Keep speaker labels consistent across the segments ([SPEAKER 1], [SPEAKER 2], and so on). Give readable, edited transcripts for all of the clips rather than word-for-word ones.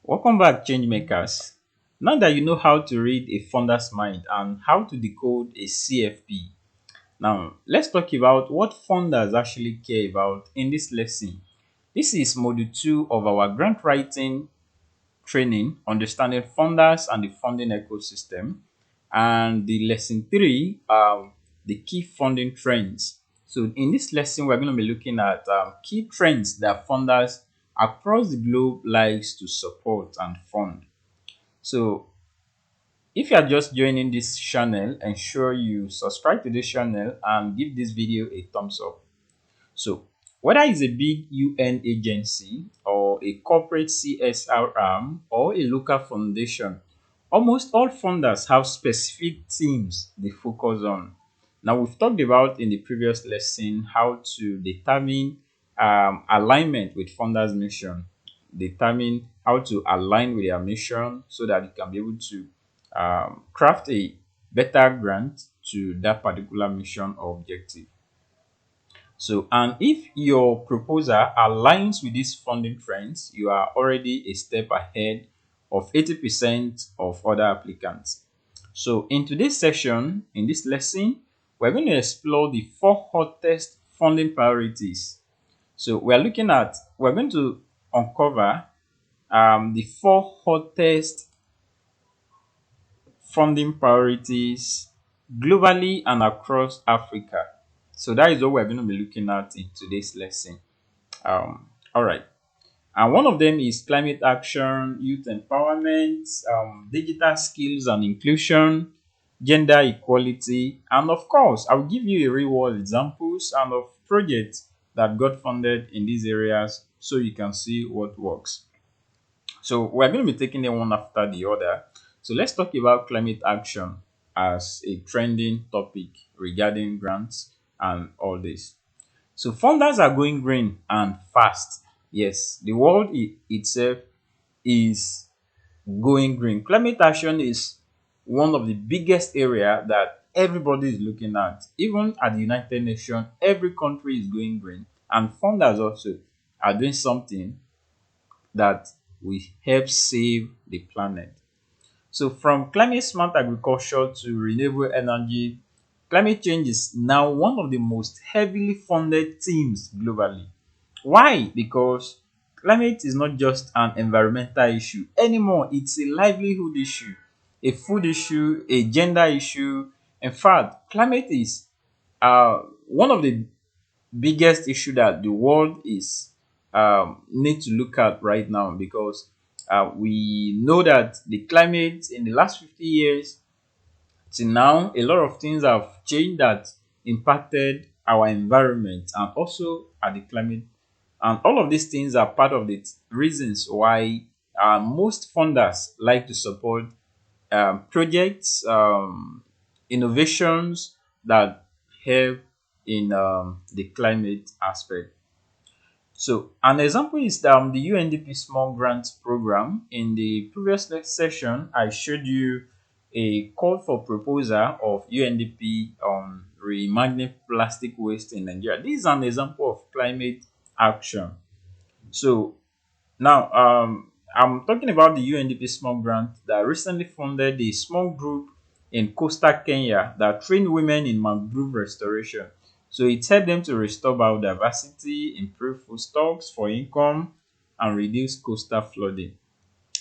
[SPEAKER 1] Welcome back, change makers. Now that you know how to read a founder's mind and how to decode a CFP, now let's talk about what founders actually care about in this lesson. This is module 2 of our grant writing training, understanding founders and the funding ecosystem, and the lesson 3, the key funding trends. So in this lesson, we're going to be looking at key trends that funders across the globe likes to support and fund. So if you are just joining this channel, ensure you subscribe to this channel and give this video a thumbs up. So whether it's a big UN agency or a corporate CSR arm or a local foundation, almost all funders have specific themes they focus on. Now, we've talked about in the previous lesson how to determine alignment with funders' mission, determine how to align with their mission so that you can be able to craft a better grant to that particular mission or objective. So, and if your proposal aligns with these funding trends, you are already a step ahead of 80% of other applicants. So, in today's session, in this lesson, we're going to explore the 4 hottest funding priorities. So, we're going to uncover the 4 hottest funding priorities globally and across Africa. So that is what we're going to be looking at in today's lesson. All right. And one of them is climate action, youth empowerment, digital skills and inclusion, gender equality, and of course, I'll give you a real world examples and of projects that got funded in these areas so you can see what works. So we're going to be taking them one after the other. So let's talk about climate action as a trending topic regarding grants and all this. So funders are going green and fast. Yes, the world itself is going green. Climate action is one of the biggest area that everybody is looking at. Even at the United Nations, every country is going green, and funders also are doing something that will help save the planet. So from climate smart agriculture to renewable energy, climate change is now one of the most heavily funded themes globally. Why? Because climate is not just an environmental issue anymore, it's a livelihood issue, a food issue, a gender issue. In fact, climate is one of the biggest issue that the world is need to look at right now, because we know that the climate in the last 50 years till now, a lot of things have changed that impacted our environment and also at the climate. And all of these things are part of the reasons why most funders like to support projects, innovations that help in the climate aspect. So an example is the UNDP Small Grants Program. In the previous session, I showed you a call for proposal of UNDP on reimagining plastic waste in Nigeria. This is an example of climate action. So now I'm talking about the UNDP Small Grant that recently funded a small group in coastal Kenya that trained women in mangrove restoration. So it helped them to restore biodiversity, improve food stocks for income, and reduce coastal flooding.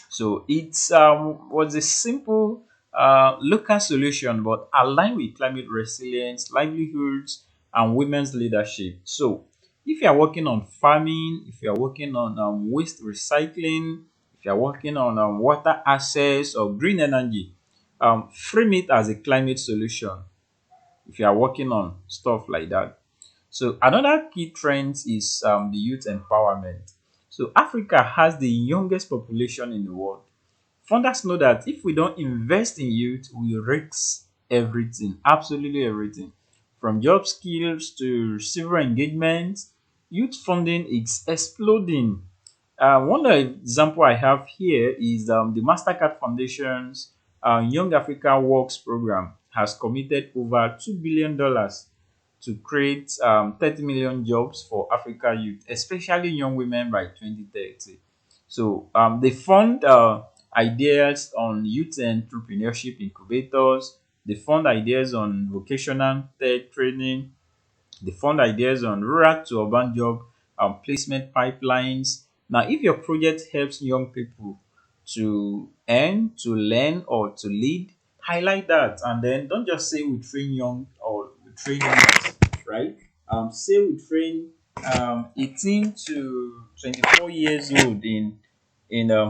[SPEAKER 1] So it's was a simple local solution, but aligned with climate resilience, livelihoods, and women's leadership. So if you are working on farming, if you are working on waste recycling, if you are working on water access or green energy, frame it as a climate solution. If you are working on stuff like that. So another key trend is the youth empowerment. So Africa has the youngest population in the world. Funders know that if we don't invest in youth, we risk everything, absolutely everything. From job skills to civil engagement, youth funding is exploding. One example I have here is the MasterCard Foundation's Young Africa Works program has committed over $2 billion to create 30 million jobs for Africa youth, especially young women by 2030. So they fund ideas on youth entrepreneurship incubators. They fund ideas on vocational tech training. They fund ideas on rural to urban job placement pipelines. Now, if your project helps young people to earn, to learn, or to lead, highlight that. And then don't just say we train young or we train youth, right? Say we train 18 to 24 years old in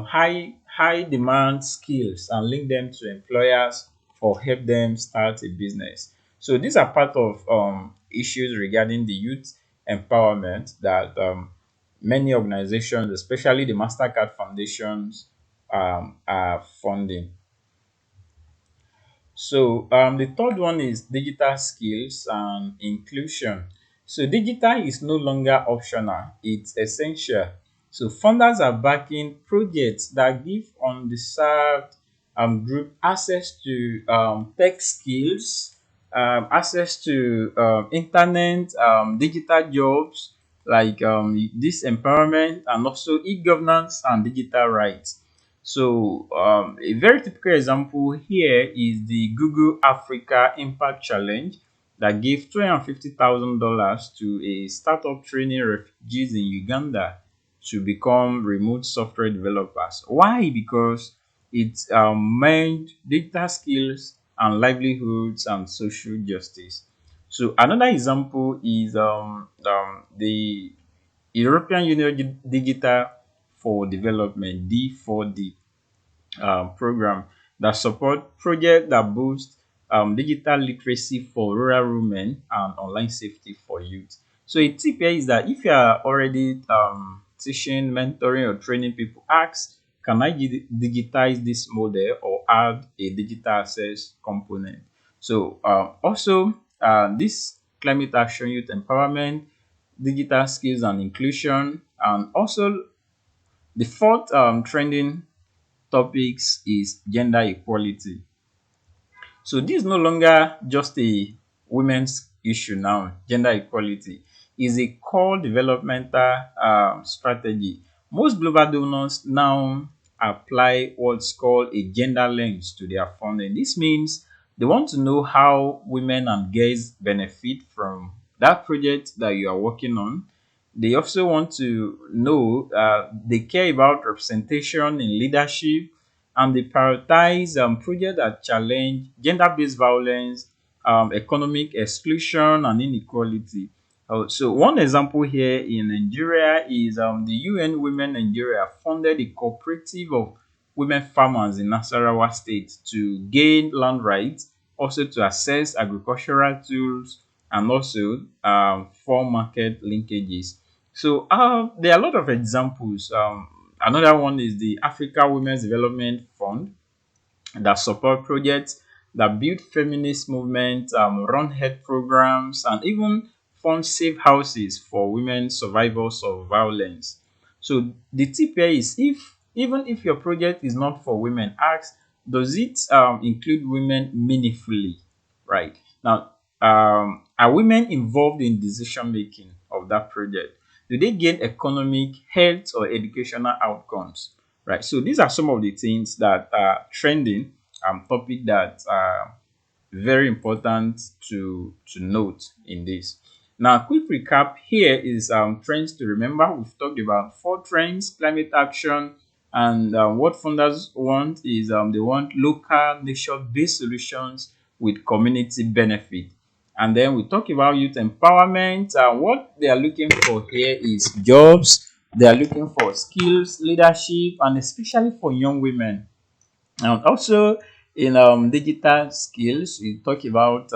[SPEAKER 1] high demand skills and link them to employers or help them start a business. So these are part of issues regarding the youth empowerment that many organizations, especially the Mastercard foundations, are funding. So the third one is digital skills and inclusion. So digital is no longer optional; it's essential. So funders are backing projects that give undeserved group access to tech skills, access to internet, digital jobs like this empowerment, and also e-governance and digital rights. So, a very typical example here is the Google Africa Impact Challenge that gave $250,000 to a startup training refugees in Uganda to become remote software developers. Why? Because it meant data skills and livelihoods and social justice. So, another example is the European Union Digital for Development (D4D) program that support projects that boost digital literacy for rural women and online safety for youth. So a tip here is that if you are already teaching, mentoring, or training people, ask, can I digitize this model or add a digital access component? So also this climate action, youth empowerment, digital skills and inclusion, and also the fourth trending topics is gender equality. So this is no longer just a women's issue now. Gender equality is a core developmental strategy. Most global donors now apply what's called a gender lens to their funding. This means they want to know how women and girls benefit from that project that you are working on. They also want to know, they care about representation in leadership, and they prioritize projects that challenge gender-based violence, economic exclusion, and inequality. So one example here in Nigeria is the UN Women Nigeria funded a cooperative of women farmers in Nasarawa State to gain land rights, also to access agricultural tools, and also for market linkages. So there are a lot of examples. Another one is the Africa Women's Development Fund that support projects that build feminist movements, run health programs, and even fund safe houses for women survivors of violence. So the tip here is, if even if your project is not for women, ask, does it include women meaningfully? Right now, are women involved in decision making of that project? Do they gain economic, health, or educational outcomes? Right. So these are some of the things that are trending, topic that are very important to note in this. Now, quick recap here is trends to remember. We've talked about four trends: climate action, and what funders want is they want local, nation-based solutions with community benefit. And then we talk about youth empowerment. What they are looking for here is jobs. They are looking for skills, leadership, and especially for young women. And also in digital skills, we talk about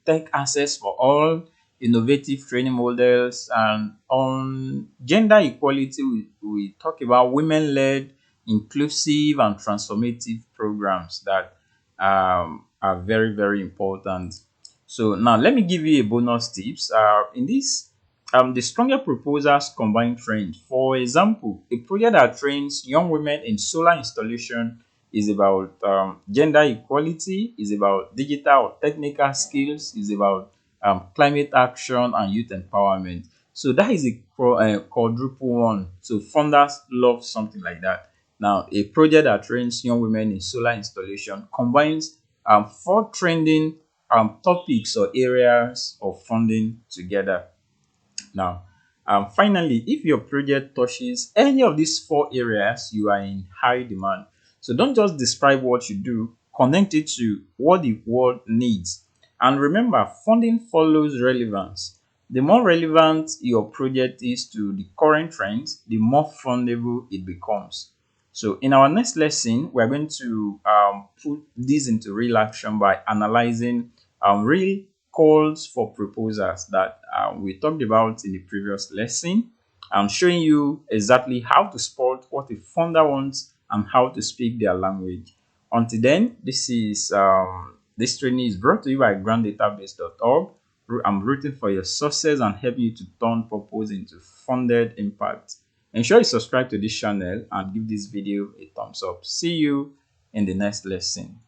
[SPEAKER 1] tech access for all, innovative training models, and on gender equality, we talk about women-led, inclusive, and transformative programs that are very, very important. So now let me give you a bonus tips. In this, the stronger proposals combine trends. For example, a project that trains young women in solar installation is about gender equality, is about digital or technical skills, is about climate action and youth empowerment. So that is a quadruple one. So funders love something like that. Now, a project that trains young women in solar installation combines four trending topics or areas of funding together. Now, finally, if your project touches any of these four areas, you are in high demand. So don't just describe what you do, connect it to what the world needs. And remember, funding follows relevance. The more relevant your project is to the current trends, the more fundable it becomes. So in our next lesson, we're going to put this into real action by analyzing real calls for proposals that we talked about in the previous lesson. I'm showing you exactly how to spot what a funder wants and how to speak their language. Until then, this training is brought to you by granddatabase.org. I'm rooting for your success and helping you to turn purpose into funded impact. Ensure you subscribe to this channel and give this video a thumbs up. See you in the next lesson.